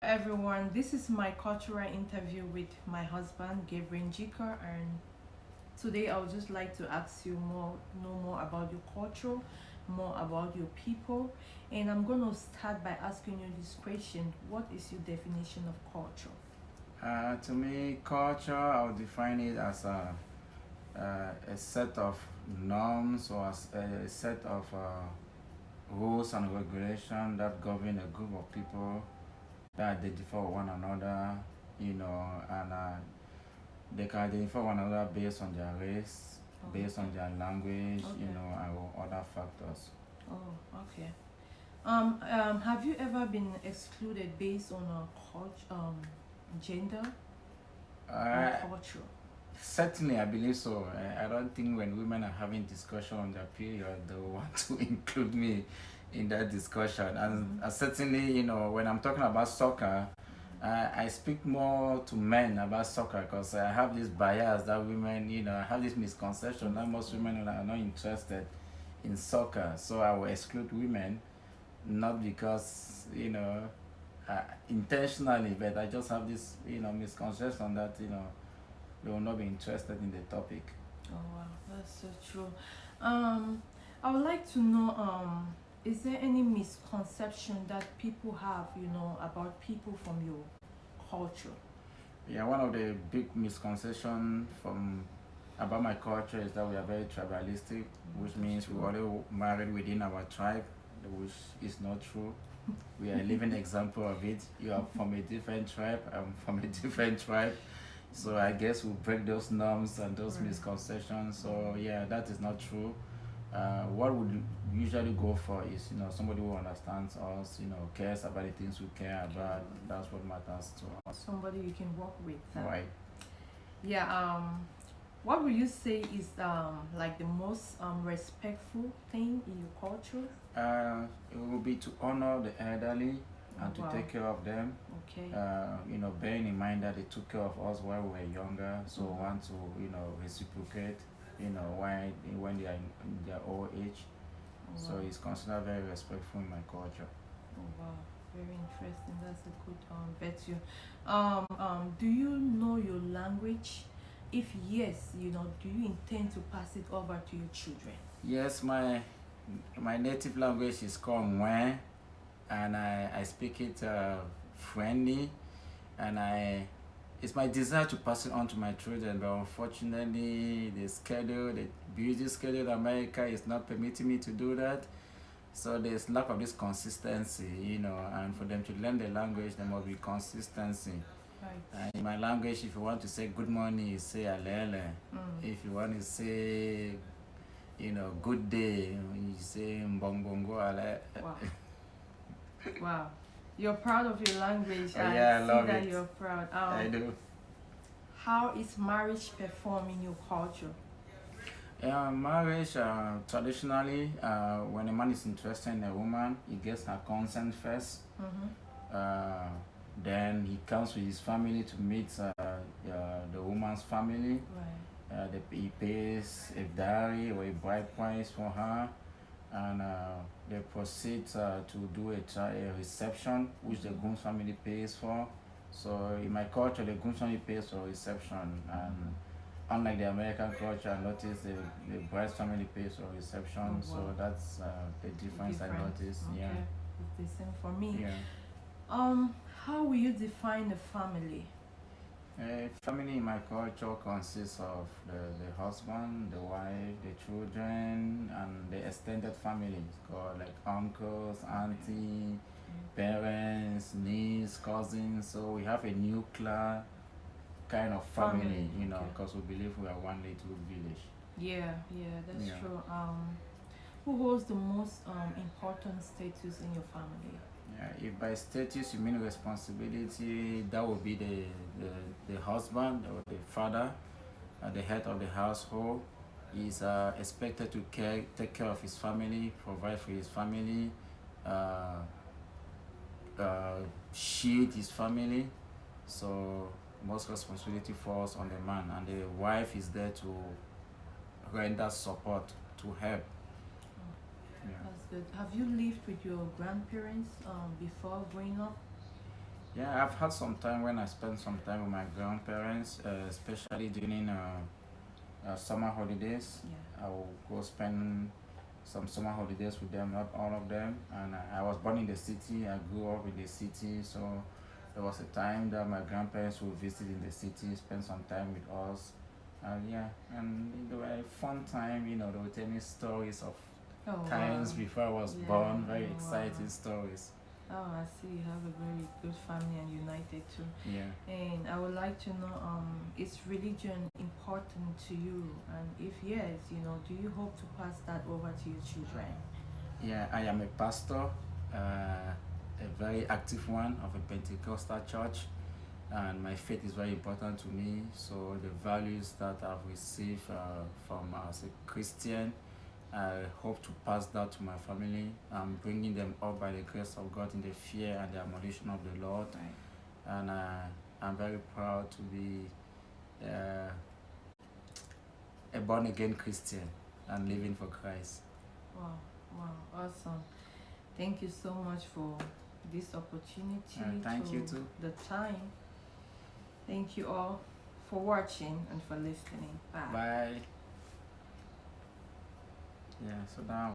Everyone, this is my cultural interview with my husband Gabriel, and today I would just like to ask you know more about your culture, more about your people, and I'm gonna start by asking you this question: what is your definition of culture? To me, culture, I would define it as a set of norms or as a set of rules and regulations that govern a group of people that identify with one another, and they can identify one another based on their race, Oh, based on their language, okay, and other factors. oh, okay. Have you ever been excluded based on a gender or Uh, culture? Certainly, I believe so. I don't think when women are having discussion on their period, they will want to include me in that discussion. And Mm-hmm. certainly, when I'm talking about soccer, I speak more to men about soccer because I have this bias that women, I have this misconception that most women are not interested in soccer. So I will exclude women, not because, intentionally, but I just have this, misconception that, they will not be interested in the topic. Oh wow, that's so true. Um, I would like to know, is there any misconception that people have, about people from your culture? Yeah, one of the big misconceptions from about my culture is that we are very tribalistic, which That's means we true. only married within our tribe, which is not true. We are a living example of it. You are from a different tribe, I'm from a different tribe. So I guess we break those norms and those Right. misconceptions. So yeah, that is not true. What we usually go for is somebody who understands us, cares about the things we care about. That's what matters to us. Somebody you can work with. Right. Yeah. What would you say is like the most respectful thing in your culture? It will be to honor the elderly Oh and to wow. take care of them. Okay. Bearing in mind that they took care of us while we were younger, so we Mm. want to reciprocate. When they are in their old age. Oh So wow. it's considered very respectful in my culture. Oh wow, very interesting. That's a good virtue. Do you know your language? If yes, do you intend to pass it over to your children? Yes, my native language is called Mwen, and I speak it friendly, and it's my desire to pass it on to my children, but unfortunately the busy schedule in America is not permitting me to do that. So there's lack of this consistency, and for them to learn the language there must be consistency. Right. In my language, if you want to say good morning, you say alele. Mm. If you want to say, good day, you say mbongbongo ale. Wow. Wow. You're proud of your language. Oh I yeah, I see love that it. you're proud. I do. How is marriage performed in your culture? Marriage, traditionally, when a man is interested in a woman, he gets her consent first. Mm-hmm. Uh, then he comes with his family to meet the woman's family. Right. He pays a dowry or a bride price for her, and they proceed to do a reception, which the groom's family pays for. So in my culture, the groom's family pays for reception, and unlike the American culture, I noticed the bride's family pays for Oh reception. wow. So that's the difference I Different. noticed. Yeah, Okay. It's the same for me. yeah. How will you define a family? A family in my culture consists of the husband, the wife, the children, and the extended family called like uncles, auntie, parents, niece, cousins. So we have a nuclear kind of family, Family. Okay. because we believe we are one little village. Yeah, yeah, that's Yeah. true. Who holds the most important status in your family? Yeah, if by status you mean responsibility, that would be the husband or the father, the head of the household. Is expected to take care of his family, provide for his family, uh, uh, shield his family. So most responsibility falls on the man, and the wife is there to render support, to help. Oh, Yeah. that's good. Have you lived with your grandparents before growing up? Yeah, I've had some time when I spent some time with my grandparents, especially during summer holidays. Yeah. I will go spend some summer holidays with them, not all of them. And I was born in the city. I grew up in the city, so there was a time that my grandparents would visit in the city, spend some time with us. And yeah, and they were a fun time. They would tell me stories of Oh wow. times before I was Yeah. born, very Oh wow. exciting stories. Oh, I see. You have a very good family and united too. Yeah. And I would like to know, is religion important to you? And if yes, do you hope to pass that over to your children? Yeah, I am a pastor, a very active one of a Pentecostal church, and my faith is very important to me. So the values that I've received from as a Christian, I hope to pass that to my family. I'm bringing them up by the grace of God in the fear and the admonition of the Lord, Right. and I'm very proud to be a born again Christian and living for Christ. Wow. Wow. Awesome. Thank you so much for this opportunity. Thank you too. The time. Thank you all for watching and for listening. Bye. Bye. Yeah, so now